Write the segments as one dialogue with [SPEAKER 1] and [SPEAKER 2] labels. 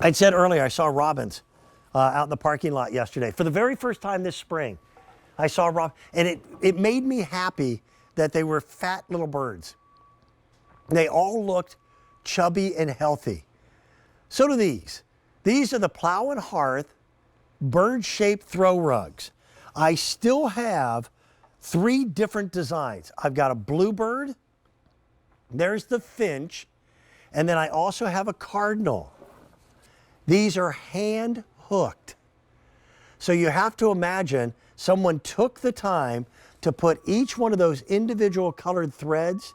[SPEAKER 1] I said earlier I saw robins out in the parking lot yesterday. For the very first time this spring, I saw robins, and it made me happy that they were fat little birds. They all looked chubby and healthy. So do these. These are the Plow Hearth bird-shaped throw rugs. I still have 3 different designs. I've got a bluebird, there's the finch, and then I also have a cardinal. These are hand hooked. So you have to imagine someone took the time to put each one of those individual colored threads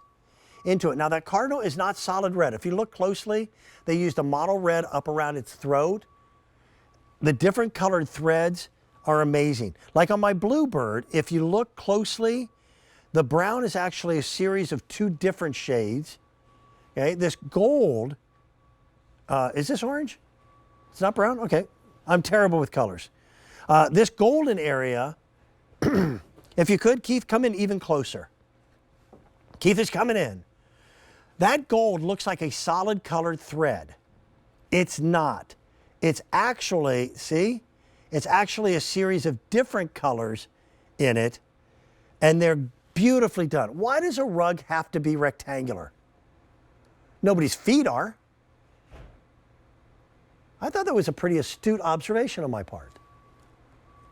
[SPEAKER 1] into it. Now that cardinal is not solid red. If you look closely, they used a model red up around its throat. The different colored threads are amazing. Like on my bluebird, if you look closely, the brown is actually a series of 2 different shades. Okay, this gold, is this orange? It's not brown? Okay, I'm terrible with colors. This golden area, if you could, Keith, come in even closer. Keith is coming in. That gold looks like a solid colored thread. It's not. It's actually, see? It's actually a series of different colors in it, and they're beautifully done. Why does a rug have to be rectangular? Nobody's feet are. I thought that was a pretty astute observation on my part.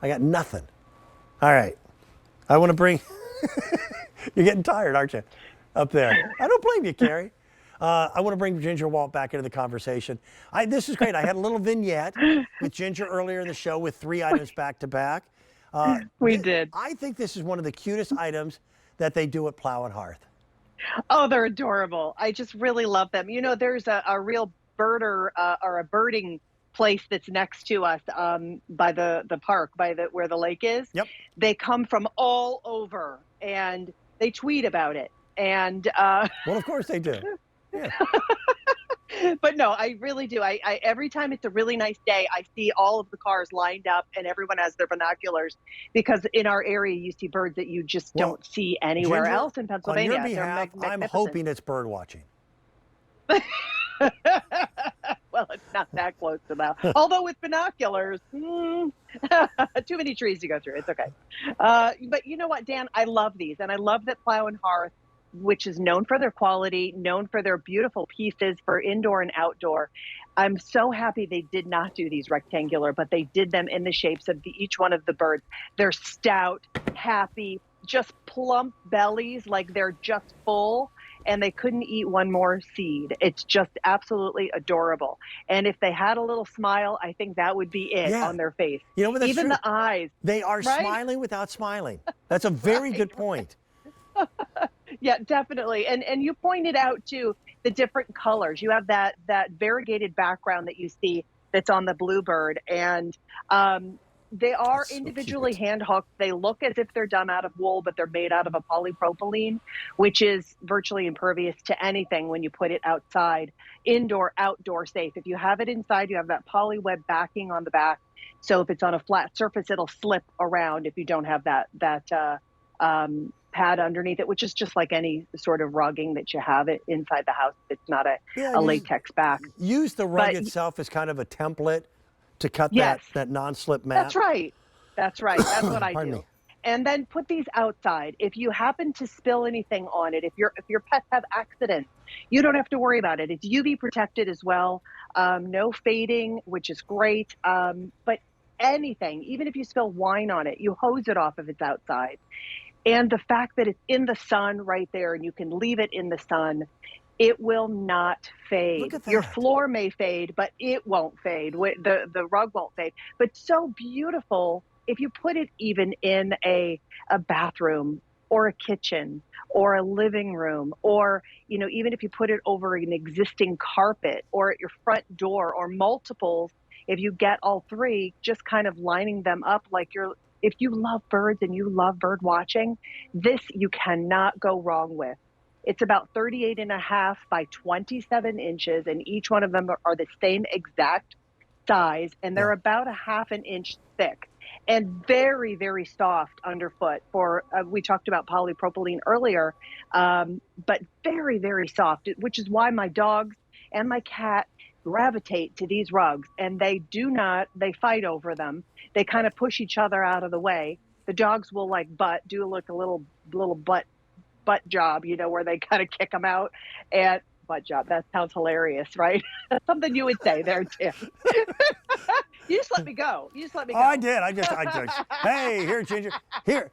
[SPEAKER 1] I got nothing. All right. I want to bring, you're getting tired, aren't you? Up there. I don't blame you, Carrie. I want to bring Ginger Walt back into the conversation. This is great. I had a little vignette with Ginger earlier in the show with 3 items back to back.
[SPEAKER 2] We did.
[SPEAKER 1] I think this is one of the cutest items that they do at Plow Hearth.
[SPEAKER 2] Oh, they're adorable. I just really love them. You know, there's a real birder or a birding place that's next to us by the park, where the lake is.
[SPEAKER 1] Yep.
[SPEAKER 2] They come from all over and they tweet about it. And
[SPEAKER 1] well, of course they do. Yeah.
[SPEAKER 2] But no, I really do. I every time it's a really nice day, I see all of the cars lined up and everyone has their binoculars, because in our area you see birds that you just don't see anywhere
[SPEAKER 1] Ginger,
[SPEAKER 2] else in Pennsylvania.
[SPEAKER 1] On your behalf, I'm hoping it's bird watching.
[SPEAKER 2] Well, it's not that close to that. Although with binoculars, too many trees to go through. It's okay. But you know what, Dan? I love these, and I love that Plow Hearth, which is known for their quality, known for their beautiful pieces for indoor and outdoor. I'm so happy they did not do these rectangular, but they did them in the shapes of each one of the birds. They're stout, happy, just plump bellies, like they're just full, and they couldn't eat one more seed. It's just absolutely adorable. And if they had a little smile, I think that would be it on their face.
[SPEAKER 1] You know, but that's
[SPEAKER 2] even
[SPEAKER 1] true.
[SPEAKER 2] The eyes.
[SPEAKER 1] They are smiling without smiling. That's a very good point.
[SPEAKER 2] Yeah, definitely. And you pointed out too the different colors. You have that variegated background that you see that's on the bluebird, and they are individually hand hooked. They look as if they're done out of wool, but they're made out of a polypropylene, which is virtually impervious to anything when you put it outside, indoor, outdoor safe. If you have it inside, you have that poly web backing on the back. So if it's on a flat surface, it'll slip around if you don't have that pad underneath it, which is just like any sort of rugging that you have it inside the house. It's not a latex back.
[SPEAKER 1] Use the rug itself as kind of a template to cut that non-slip mat.
[SPEAKER 2] That's right. That's right. That's what I do.
[SPEAKER 1] Me.
[SPEAKER 2] And then put these outside. If you happen to spill anything on it, if your pets have accidents, you don't have to worry about it. It's UV protected as well. No fading, which is great. But anything, even if you spill wine on it, you hose it off if it's outside. And the fact that it's in the sun right there and you can leave it in the sun, it will not fade.
[SPEAKER 1] Look at that.
[SPEAKER 2] Your floor may fade, but it won't fade. The rug won't fade. But so beautiful if you put it even in a bathroom or a kitchen or a living room, or even if you put it over an existing carpet or at your front door or multiples. If you get all 3, just kind of lining them up like if you love birds and you love bird watching, this you cannot go wrong with. It's about 38.5 by 27 inches, and each one of them are the same exact size, and they're about 1/2 inch thick and very, very soft underfoot. We talked about polypropylene earlier, but very, very soft, which is why my dogs and my cat gravitate to these rugs, and they do not, they fight over them. They kind of push each other out of the way. The dogs will like do like a little butt job, you know, where they kind of kick them out. And butt job, that sounds hilarious, right? That's something you would say there, Tim. You just let me go. You just let me go.
[SPEAKER 1] Oh, I did. I just, hey, here, Ginger. Here,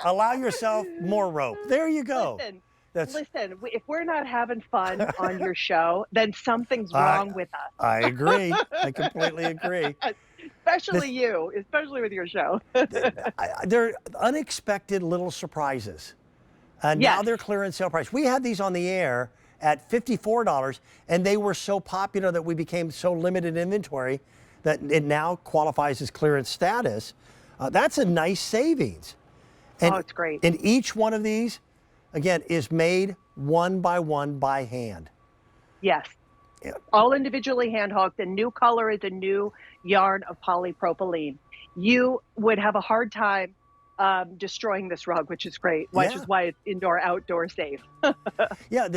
[SPEAKER 1] allow yourself more rope. There you go.
[SPEAKER 2] Listen, if we're not having fun on your show, then something's wrong with us.
[SPEAKER 1] I agree. I completely agree.
[SPEAKER 2] Especially with your show.
[SPEAKER 1] They're unexpected little surprises. And
[SPEAKER 2] Yes.
[SPEAKER 1] now they're clearance sale price. We had these on the air at $54, and they were so popular that we became so limited inventory that it now qualifies as clearance status. That's a nice savings. And,
[SPEAKER 2] oh, it's great.
[SPEAKER 1] And each one of these, again, is made one by hand.
[SPEAKER 2] Yes.
[SPEAKER 1] Yeah.
[SPEAKER 2] All individually hand hooked. The new color is a new yarn of polypropylene. You would have a hard time destroying this rug, which is great, which is why it's indoor, outdoor safe.
[SPEAKER 1] Yeah,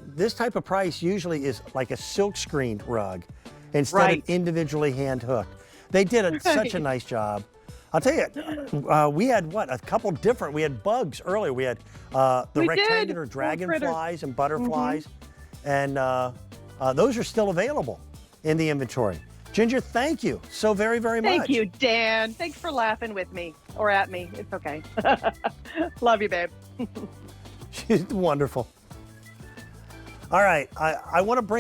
[SPEAKER 1] this type of price usually is like a silk screen rug instead of individually hand hooked. They did such a nice job. I'll tell you, we had a couple different, we had bugs earlier. We had the rectangular dragonflies and butterflies, and those are still available in the inventory. Ginger, thank you so very, very much.
[SPEAKER 2] Thank you, Dan. Thanks for laughing with me or at me. It's okay. Love you, babe.
[SPEAKER 1] She's wonderful. All right, I want to bring